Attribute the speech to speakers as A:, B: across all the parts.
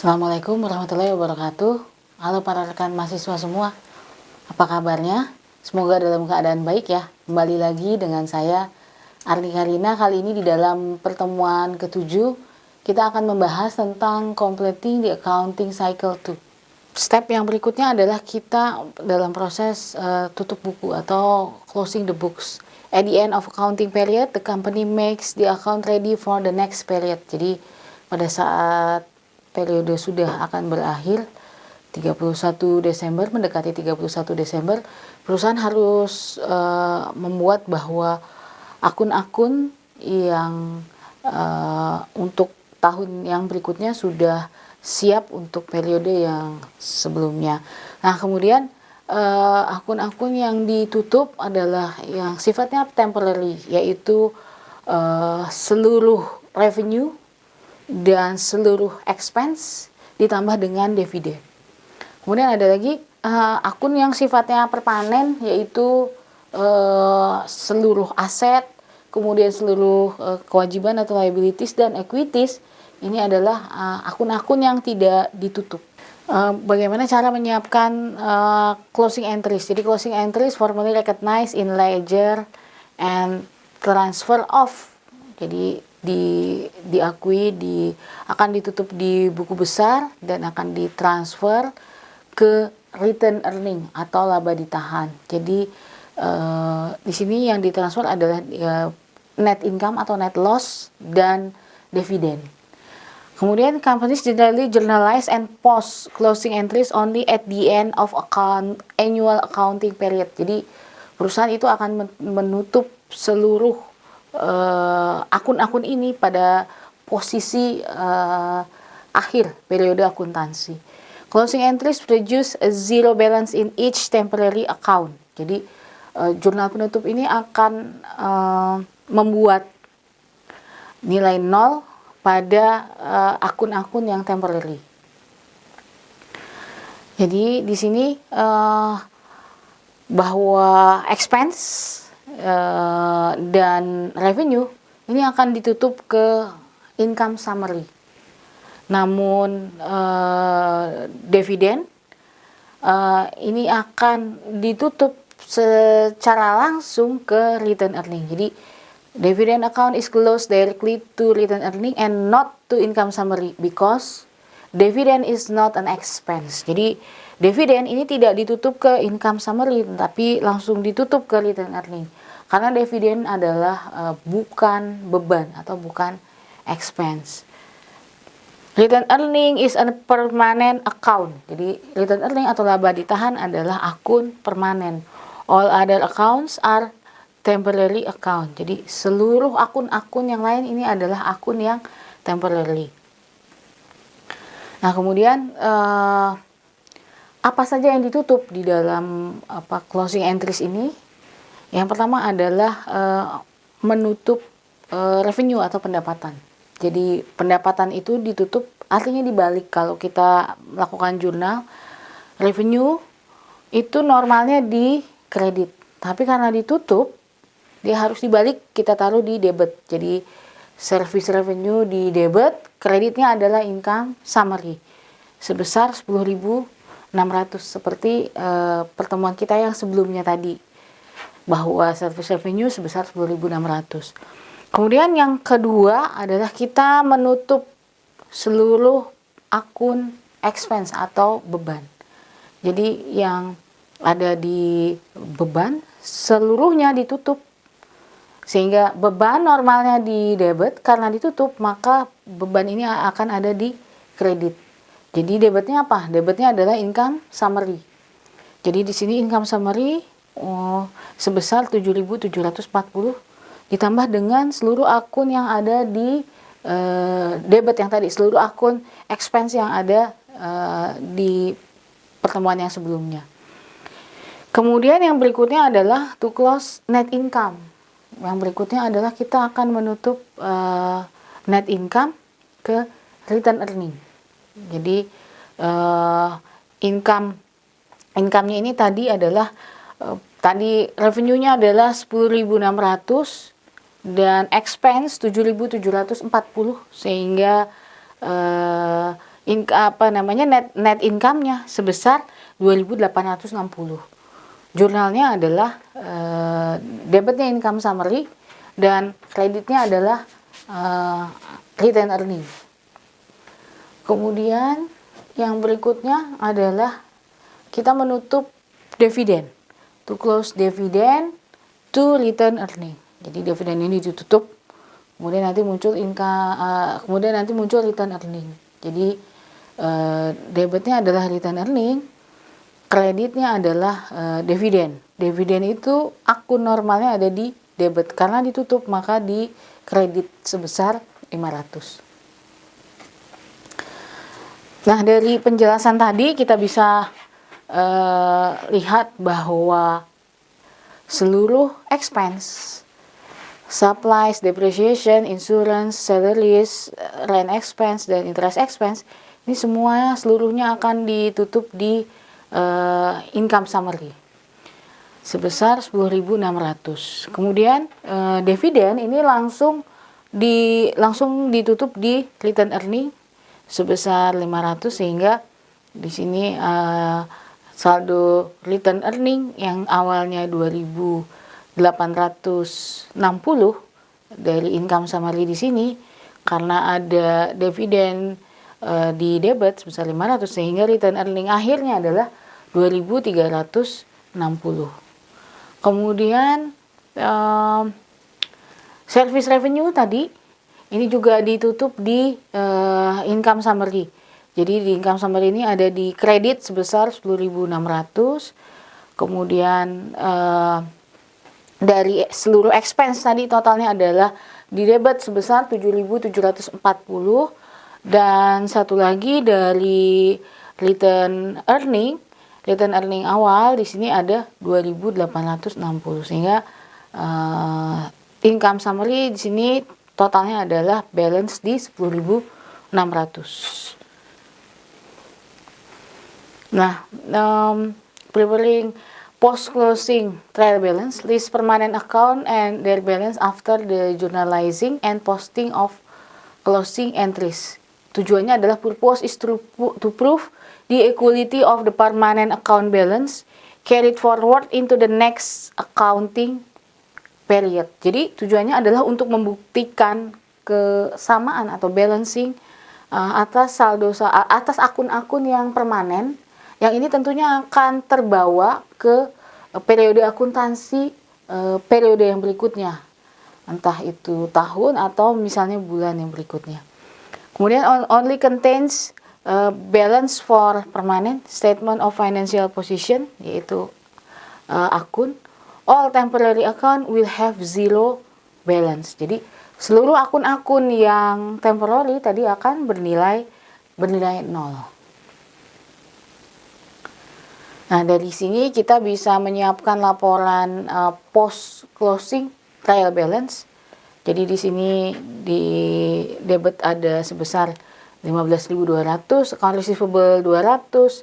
A: Assalamualaikum warahmatullahi wabarakatuh. Halo para rekan mahasiswa semua, apa kabarnya? Semoga dalam keadaan baik ya. Kembali lagi dengan saya Arni Karina. Kali ini di dalam pertemuan ke-7 kita akan membahas tentang completing the accounting cycle 2. Step yang berikutnya adalah kita dalam proses tutup buku atau closing the books. At the end of accounting period, the company makes the account ready for the next period. Jadi pada saat periode sudah akan berakhir 31 Desember, mendekati 31 Desember, perusahaan harus membuat bahwa akun-akun yang untuk tahun yang berikutnya sudah siap untuk periode yang sebelumnya. Nah, kemudian akun-akun yang ditutup adalah yang sifatnya temporary, yaitu seluruh revenue dan seluruh expense ditambah dengan dividen. Kemudian ada lagi akun yang sifatnya permanen, yaitu seluruh aset, kemudian seluruh kewajiban atau liabilities dan equities. Ini adalah akun-akun yang tidak ditutup. Bagaimana cara menyiapkan closing entries? Jadi closing entries formally recognized in ledger and transfer off. Jadi diakui akan ditutup di buku besar dan akan ditransfer ke return earning atau laba ditahan. Jadi di sini yang ditransfer adalah net income atau net loss dan dividen. Kemudian companies generally journalize and post closing entries only at the end of annual accounting period. Jadi perusahaan itu akan menutup seluruh akun-akun ini pada posisi akhir periode akuntansi. Closing entries produce a zero balance in each temporary account. Jadi jurnal penutup ini akan membuat nilai nol pada akun-akun yang temporary. Jadi di sini bahwa expense dan revenue ini akan ditutup ke income summary. Namun dividen ini akan ditutup secara langsung ke return earning. Jadi dividend account is closed directly to return earning and not to income summary because dividend is not an expense. Jadi dividen ini tidak ditutup ke income summary, tapi langsung ditutup ke return earning. Karena dividen adalah bukan beban atau bukan expense. Return earning is a permanent account. Jadi return earning atau laba ditahan adalah akun permanen. All other accounts are temporary account. Jadi seluruh akun-akun yang lain ini adalah akun yang temporary. Nah, kemudian apa saja yang ditutup di dalam closing entries ini? Yang pertama adalah menutup revenue atau pendapatan. Jadi pendapatan itu ditutup, artinya dibalik. Kalau kita melakukan jurnal, revenue itu normalnya di kredit, tapi karena ditutup, dia harus dibalik, kita taruh di debit. Jadi service revenue di debit, kreditnya adalah income summary sebesar 10.600 seperti pertemuan kita yang sebelumnya tadi, bahwa service revenue sebesar 10.600. Kemudian yang kedua adalah kita menutup seluruh akun expense atau beban. Jadi yang ada di beban seluruhnya ditutup. Sehingga beban normalnya di debit, karena ditutup maka beban ini akan ada di kredit. Jadi debitnya apa? Debitnya adalah income summary. Jadi di sini income summary sebesar 7.740 ditambah dengan seluruh akun yang ada di debit yang tadi, seluruh akun expense yang ada di pertemuan yang sebelumnya. Kemudian yang berikutnya adalah to close net income. Yang berikutnya adalah kita akan menutup net income ke return earning. Jadi income-nya ini tadi adalah tadi revenue-nya adalah 10.600 dan expense 7.740, sehingga net income-nya sebesar 2.860. Jurnalnya adalah debitnya income summary dan kreditnya adalah retained earning. Kemudian yang berikutnya adalah kita menutup dividen. To close dividend to return earning. Jadi dividen ini ditutup, kemudian nanti muncul return earning. Jadi debitnya adalah return earning, kreditnya adalah dividen. Dividen itu akun normalnya ada di debit, karena ditutup maka di kredit sebesar 500. Nah, dari penjelasan tadi kita bisa lihat bahwa seluruh expense, supplies, depreciation, insurance, salaries, rent expense, dan interest expense, ini seluruhnya akan ditutup di income summary sebesar 10.600. Kemudian dividen ini langsung ditutup di return earning sebesar 500, sehingga di sini saldo return earning yang awalnya 2.860 dari income summary di sini, karena ada dividen di debit sebesar 500, sehingga return earning akhirnya adalah 2.360. Kemudian service revenue tadi ini juga ditutup di income summary. Jadi di income summary ini ada di kredit sebesar 10.600. Kemudian dari seluruh expense tadi totalnya adalah di debit sebesar 7.740, dan satu lagi dari return earning awal di sini ada 2.860, sehingga income summary di sini totalnya adalah balance di 10.600. Nah, preparing post-closing trial balance, list permanent account and their balance after the journalizing and posting of closing entries. Tujuannya adalah purpose is to prove the equality of the permanent account balance carried forward into the next accounting period. Jadi tujuannya adalah untuk membuktikan kesamaan atau balancing atas akun-akun yang permanen, yang ini tentunya akan terbawa ke periode akuntansi periode yang berikutnya, entah itu tahun atau misalnya bulan yang berikutnya. Kemudian only contains balance for permanent statement of financial position, yaitu akun. All temporary account will have zero balance. Jadi seluruh akun-akun yang temporary tadi akan bernilai 0. Nah, dari sini kita bisa menyiapkan laporan post closing trial balance. Jadi di sini di debit ada sebesar 15.200, account receivable 200,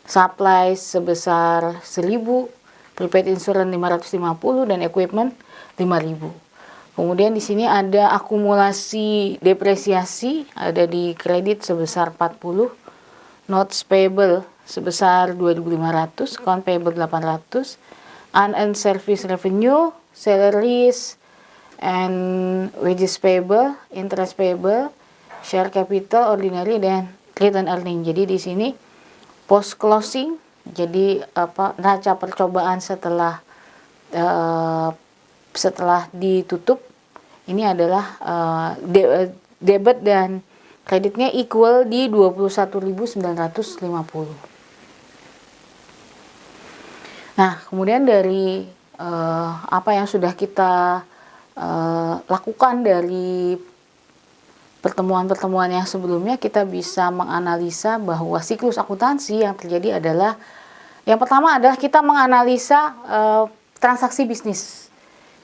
A: supplies sebesar 1.000, prepaid insurance 550, dan equipment 5.000. Kemudian di sini ada akumulasi depresiasi, ada di kredit sebesar 40, notes payable sebesar 2.500, account payable 800, unearned service revenue, salaries and wages payable, interest payable, share capital ordinary, dan return earning. Jadi di sini post closing, jadi neraca percobaan setelah ditutup, ini adalah debit dan kreditnya equal di 21.950. Nah, kemudian dari apa yang sudah kita lakukan dari pertemuan-pertemuan yang sebelumnya, kita bisa menganalisa bahwa siklus akuntansi yang terjadi adalah, yang pertama adalah kita menganalisa transaksi bisnis.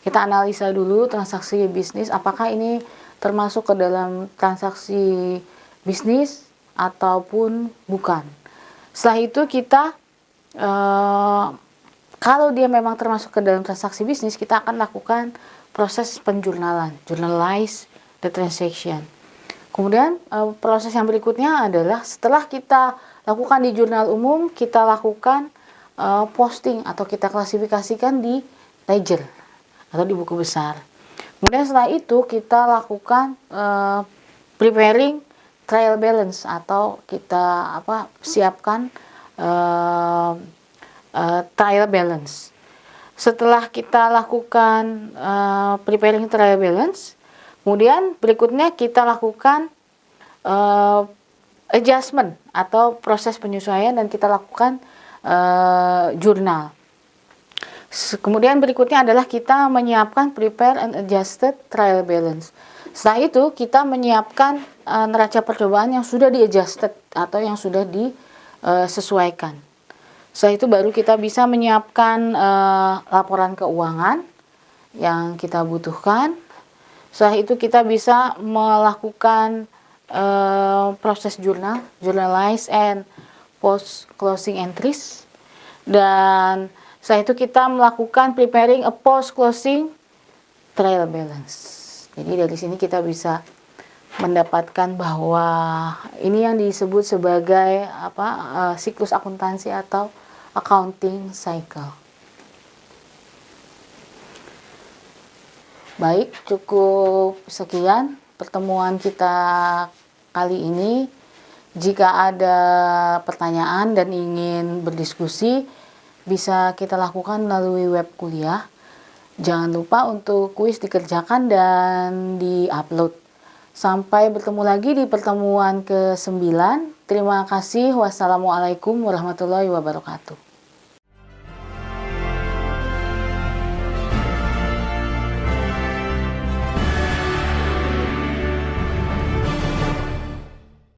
A: Kita analisa dulu transaksi bisnis, apakah ini termasuk ke dalam transaksi bisnis ataupun bukan. Setelah itu kita kalau dia memang termasuk ke dalam transaksi bisnis, kita akan lakukan proses penjurnalan, journalize the transaction. Kemudian proses yang berikutnya adalah setelah kita lakukan di jurnal umum, kita lakukan posting atau kita klasifikasikan di ledger atau di buku besar. Kemudian setelah itu kita lakukan preparing trial balance atau kita siapkan trial balance. Setelah kita lakukan preparing trial balance, kemudian berikutnya kita lakukan adjustment atau proses penyesuaian dan kita lakukan jurnal. Kemudian berikutnya adalah kita menyiapkan prepare and adjusted trial balance. Setelah itu kita menyiapkan neraca percobaan yang sudah di-adjusted atau yang sudah disesuaikan. Setelah itu baru kita bisa menyiapkan laporan keuangan yang kita butuhkan. Setelah itu kita bisa melakukan proses journalize and post closing entries. Dan setelah itu kita melakukan preparing a post closing trial balance. Jadi dari sini kita bisa mendapatkan bahwa ini yang disebut sebagai siklus akuntansi atau accounting cycle. Baik, cukup sekian pertemuan kita kali ini. Jika ada pertanyaan dan ingin berdiskusi, bisa kita lakukan melalui web kuliah. Jangan lupa untuk kuis dikerjakan dan di-upload. Sampai bertemu lagi di pertemuan ke-9. Terima kasih. Wassalamualaikum warahmatullahi wabarakatuh.